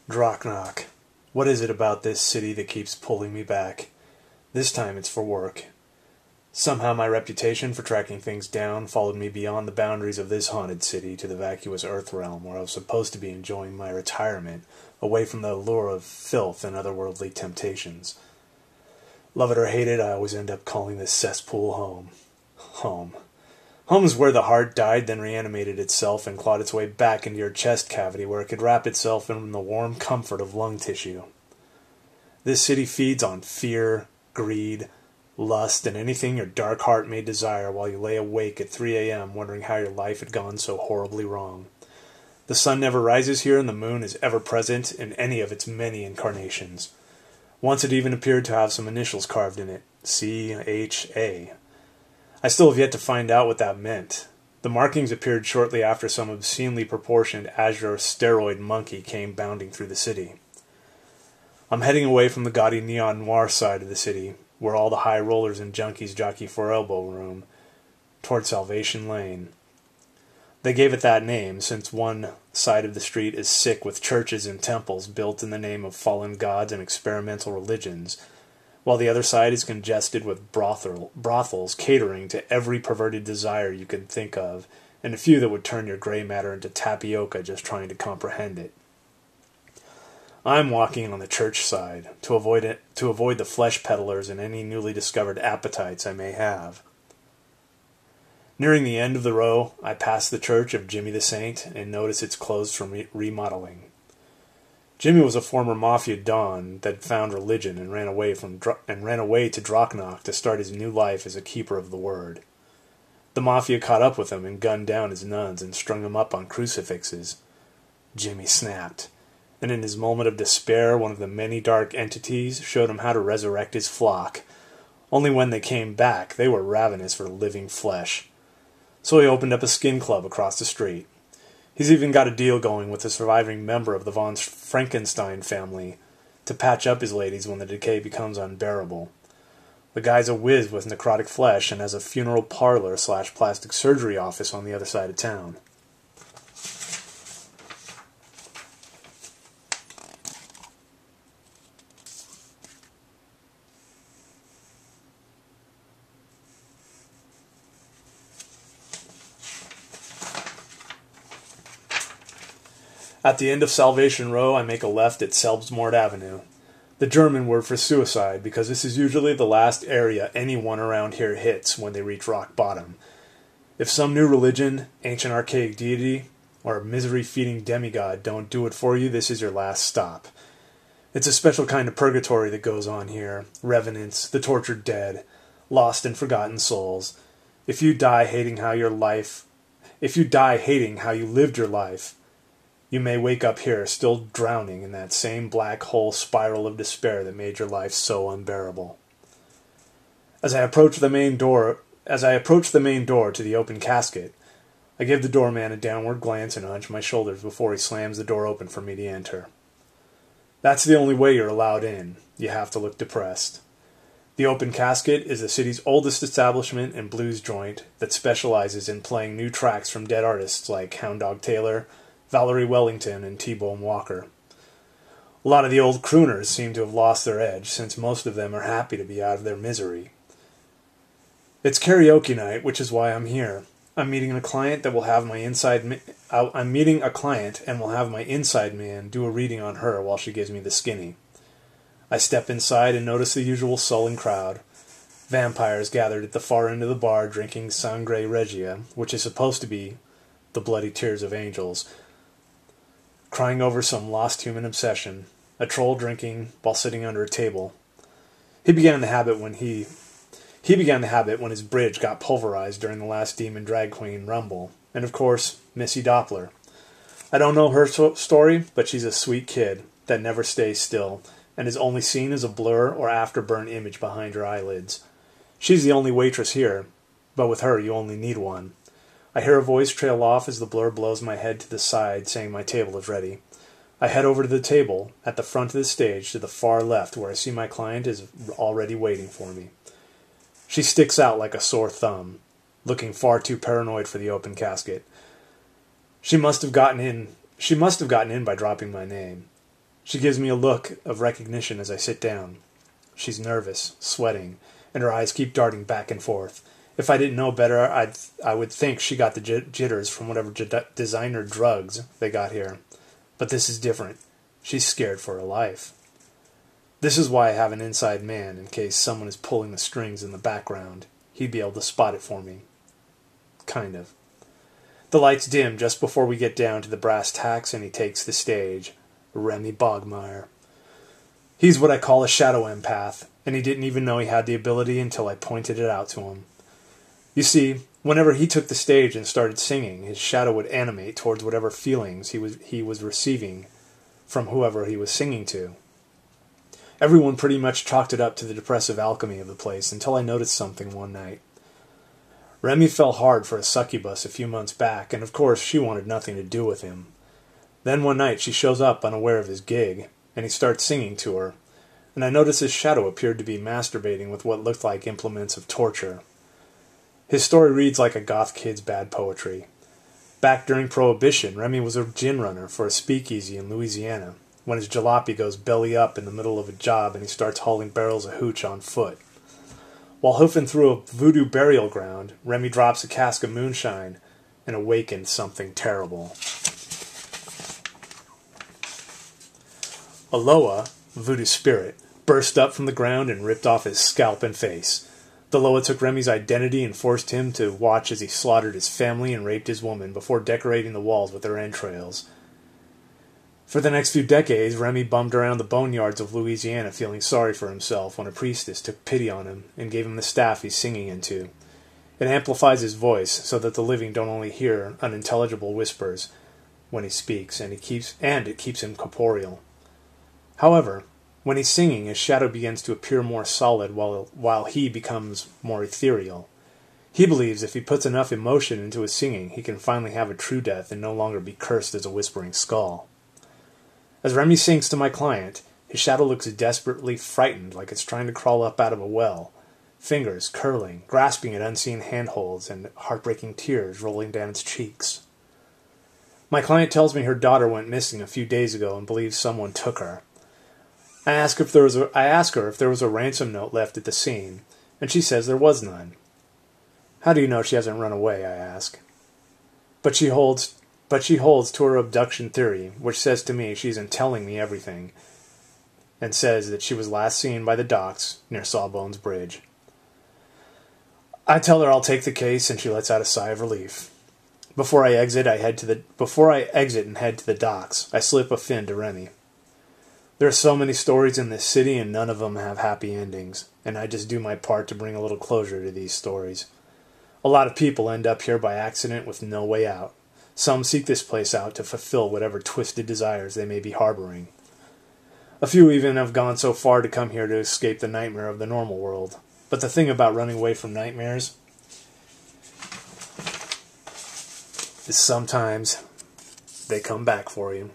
Drocknock. What is it about this city that keeps pulling me back? This time it's for work. Somehow my reputation for tracking things down followed me beyond the boundaries of this haunted city to the vacuous earth realm where I was supposed to be enjoying my retirement, away from the allure of filth and otherworldly temptations. Love it or hate it, I always end up calling this cesspool home. Home. Home is where the heart died, then reanimated itself and clawed its way back into your chest cavity where it could wrap itself in the warm comfort of lung tissue. This city feeds on fear, greed, lust, and anything your dark heart may desire while you lay awake at 3 a.m. wondering how your life had gone so horribly wrong. The sun never rises here and the moon is ever present in any of its many incarnations. Once it even appeared to have some initials carved in it, C-H-A. I still have yet to find out what that meant. The markings appeared shortly after some obscenely proportioned azure steroid monkey came bounding through the city. I'm heading away from the gaudy neon noir side of the city, where all the high rollers and junkies jockey for elbow room, toward Salvation Lane. They gave it that name since one side of the street is sick with churches and temples built in the name of fallen gods and experimental religions, while the other side is congested with brothels catering to every perverted desire you could think of, and a few that would turn your gray matter into tapioca just trying to comprehend it. I'm walking on the church side, to avoid the flesh peddlers and any newly discovered appetites I may have. Nearing the end of the row, I pass the church of Jimmy the Saint and notice it's closed from remodeling. Jimmy was a former mafia don that found religion and ran away to Drocknock to start his new life as a keeper of the word. The mafia caught up with him and gunned down his nuns and strung him up on crucifixes. Jimmy snapped, and in his moment of despair, one of the many dark entities showed him how to resurrect his flock. Only when they came back, they were ravenous for living flesh. So he opened up a skin club across the street. He's even got a deal going with a surviving member of the von Frankenstein family to patch up his ladies when the decay becomes unbearable. The guy's a whiz with necrotic flesh and has a funeral parlor / plastic surgery office on the other side of town. At the end of Salvation Row, I make a left at Selbstmord Avenue, the German word for suicide, because this is usually the last area anyone around here hits when they reach rock bottom. If some new religion, ancient archaic deity, or misery-feeding demigod don't do it for you, this is your last stop. It's a special kind of purgatory that goes on here. Revenants, the tortured dead, lost and forgotten souls. If you die hating how you lived your life, you may wake up here still drowning in that same black hole spiral of despair that made your life so unbearable. As I approach the main door to the open casket, I give the doorman a downward glance and hunch my shoulders before he slams the door open for me to enter. That's the only way you're allowed in. You have to look depressed. The open casket is the city's oldest establishment and blues joint that specializes in playing new tracks from dead artists like Hound Dog Taylor, Valerie Wellington, and T-Bone Walker. A lot of the old crooners seem to have lost their edge, since most of them are happy to be out of their misery. It's karaoke night, which is why I'm here. I'm meeting a client and will have my inside man do a reading on her while she gives me the skinny. I step inside and notice the usual sullen crowd. Vampires gathered at the far end of the bar drinking Sangre Regia, which is supposed to be the bloody tears of angels, crying over some lost human obsession, a troll drinking while sitting under a table. He began the habit when his bridge got pulverized during the last Demon Drag Queen Rumble, and of course, Missy Doppler. I don't know her story, but she's a sweet kid that never stays still, and is only seen as a blur or afterburn image behind her eyelids. She's the only waitress here, but with her you only need one. I hear a voice trail off as the blur blows my head to the side, saying my table is ready. I head over to the table, at the front of the stage, to the far left, where I see my client is already waiting for me. She sticks out like a sore thumb, looking far too paranoid for the open casket. She must have gotten in by dropping my name. She gives me a look of recognition as I sit down. She's nervous, sweating, and her eyes keep darting back and forth. If I didn't know better, I would think she got the jitters from whatever designer drugs they got here. But this is different. She's scared for her life. This is why I have an inside man, in case someone is pulling the strings in the background. He'd be able to spot it for me. Kind of. The lights dim just before we get down to the brass tacks, and he takes the stage. Remy Bogmeyer. He's what I call a shadow empath, and he didn't even know he had the ability until I pointed it out to him. You see, whenever he took the stage and started singing, his shadow would animate towards whatever feelings he was receiving from whoever he was singing to. Everyone pretty much chalked it up to the depressive alchemy of the place until I noticed something one night. Remy fell hard for a succubus a few months back, and of course she wanted nothing to do with him. Then one night she shows up unaware of his gig, and he starts singing to her, and I noticed his shadow appeared to be masturbating with what looked like implements of torture. His story reads like a goth kid's bad poetry. Back during Prohibition, Remy was a gin runner for a speakeasy in Louisiana, when his jalopy goes belly up in the middle of a job and he starts hauling barrels of hooch on foot. While hoofing through a voodoo burial ground, Remy drops a cask of moonshine and awakens something terrible. Aloha, voodoo spirit, burst up from the ground and ripped off his scalp and face. The Loa took Remy's identity and forced him to watch as he slaughtered his family and raped his woman before decorating the walls with their entrails. For the next few decades, Remy bummed around the boneyards of Louisiana feeling sorry for himself when a priestess took pity on him and gave him the staff he's singing into. It amplifies his voice so that the living don't only hear unintelligible whispers when he speaks, and it keeps him corporeal. However, when he's singing, his shadow begins to appear more solid while he becomes more ethereal. He believes if he puts enough emotion into his singing, he can finally have a true death and no longer be cursed as a whispering skull. As Remy sings to my client, his shadow looks desperately frightened, like it's trying to crawl up out of a well, fingers curling, grasping at unseen handholds, and heartbreaking tears rolling down its cheeks. My client tells me her daughter went missing a few days ago and believes someone took her. I ask her if there was a ransom note left at the scene, and she says there was none. How do you know she hasn't run away, I ask. But she holds to her abduction theory, which says to me she isn't telling me everything, and says that she was last seen by the docks near Sawbones Bridge. I tell her I'll take the case, and she lets out a sigh of relief. Before I exit and head to the docks, I slip a fin to Remy. There are so many stories in this city, and none of them have happy endings, and I just do my part to bring a little closure to these stories. A lot of people end up here by accident with no way out. Some seek this place out to fulfill whatever twisted desires they may be harboring. A few even have gone so far to come here to escape the nightmare of the normal world. But the thing about running away from nightmares is sometimes they come back for you.